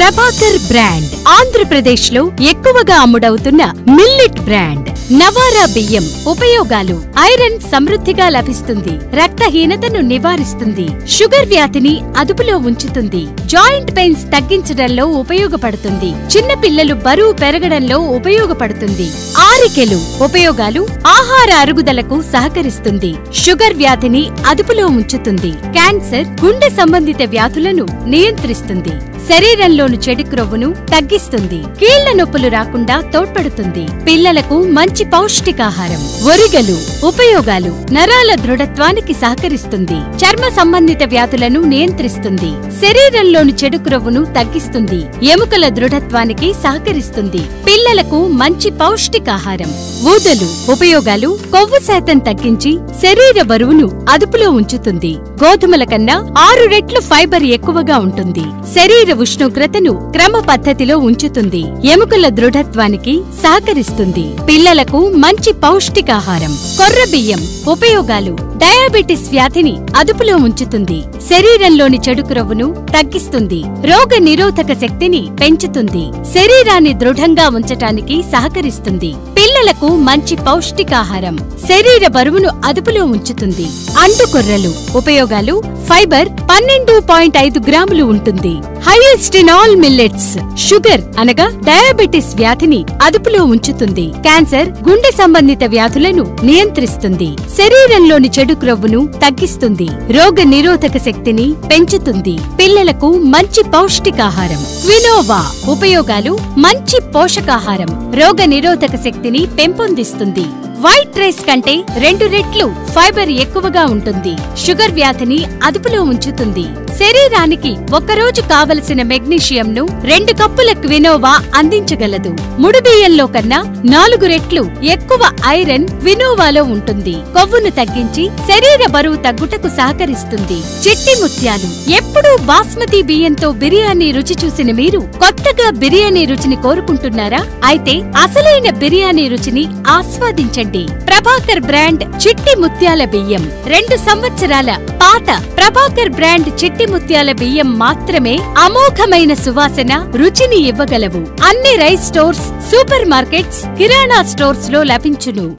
Prabhakar brand Andhra Pradesh లో ఎక్కువగా అమ్ముడవుతున్న millet brand. Navara బియ్యం ఉపయోగాలు: ఐరన్ సమృద్ధిగా లభిస్తుంది, రక్తహీనతను నివారిస్తుంది, షుగర్ వ్యాధిని అదుపులో ఉంచుతుంది, జాయింట్ పెయిన్స్ తగ్గించడంలో ఉపయోగపడుతుంది, చిన్న పిల్లలు బరువు పెరగడంలో ఉపయోగపడుతుంది. ఆరికెలు ఉపయోగాలు: ఆహార అరుగుదలకు సహకరిస్తుంది, షుగర్ వ్యాధిని అదుపులో ఉంచుతుంది, క్యాన్సర్, గుండె సంబంధిత వ్యాధులను నియంత్రిస్తుంది, శరీరంలోని చెడు క్రొవ్వును తగ్గిస్తుంది, కీళ్ల నొప్పులు రాకుండా తోడ్పడుతుంది, పిల్లలకు మంచి పౌష్టికాహారం. ఒరిగలు ఉపయోగాలు: నరాల దృఢత్వానికి సహకరిస్తుంది, చర్మ సంబంధిత వ్యాధులను నియంత్రిస్తుంది, శరీరంలోని చెడు క్రొవ్వును తగ్గిస్తుంది, ఎముకల దృఢత్వానికి సహకరిస్తుంది, పిల్లలకు మంచి పౌష్టికాహారం. ఊదలు ఉపయోగాలు: కొవ్వు శాతం తగ్గించి శరీర బరువును అదుపులో ఉంచుతుంది, గోధుమల కన్నా 6 రెట్లు ఫైబర్ ఎక్కువగా ఉంటుంది, శరీర ఉష్ణోగ్రతను క్రమ పద్ధతిలో ఉంచుతుంది, ఎముకల దృఢత్వానికి సహకరిస్తుంది, పిల్లలకు మంచి పౌష్టికాహారం. కొర్ర బియ్యం ఉపయోగాలు: డయాబెటిస్ వ్యాధిని అదుపులో ఉంచుతుంది, శరీరంలోని చెడు క్రొవ్వును తగ్గిస్తుంది, రోగ నిరోధక శక్తిని పెంచుతుంది, శరీరాన్ని దృఢంగా ఉంచటానికి సహకరిస్తుంది, పిల్లలకు మంచి పౌష్టికాహారం, శరీర బరువును అదుపులో ఉంచుతుంది. అండుకొర్రలు ఉపయోగాలు: ఫైబర్ 12.5 గ్రాములు ఉంటుంది, highest in all millets, sugar అనగా డయాబెటిస్ వ్యాధిని అదుపులో ఉంచుతుంది, క్యాన్సర్, గుండె సంబంధిత వ్యాధులను నియంత్రిస్తుంది, శరీరంలోని చెడు క్రొవ్వును తగ్గిస్తుంది, రోగ నిరోధక శక్తిని పెంచుతుంది, పిల్లలకు మంచి పౌష్టికాహారం. క్వినోవా ఉపయోగాలు: మంచి పోషకాహారం, రోగ నిరోధక శక్తిని పెంపొందిస్తుంది, వైట్ రైస్ కంటే 2 రెట్లు ఫైబర్ ఎక్కువగా ఉంటుంది, షుగర్ వ్యాధిని అదుపులో ఉంచుతుంది, శరీరానికి ఒక్కరోజు కావలసిన మెగ్నీషియంను 2 కప్పుల క్వినోవా అందించగలదు. ముడి బియ్యంలో కన్నా 4 రెట్లు ఎక్కువ ఐరన్ క్వినోవాలో ఉంటుంది, కొవ్వును తగ్గించి శరీర బరువు తగ్గుటకు సహకరిస్తుంది. చిట్టి ముత్యాలు: ఎప్పుడూ బాస్మతి బియ్యంతో బిర్యానీ రుచి చూసిన మీరు కొత్తగా బిర్యానీ రుచిని కోరుకుంటున్నారా? అయితే అసలైన బిర్యానీ రుచిని ఆస్వాదించండి. ప్రభాకర్ బ్రాండ్ చిట్టి ముత్యాల బియ్యం 2 సంవత్సరాల పాత ప్రభాకర్ బ్రాండ్ చిట్టి ముత్యాల బియ్యం మాత్రమే అమోఘమైన సువాసన, రుచిని ఇవ్వగలవు. అన్ని రైస్ స్టోర్స్, సూపర్ మార్కెట్స్, కిరాణా స్టోర్స్ లో లభించును.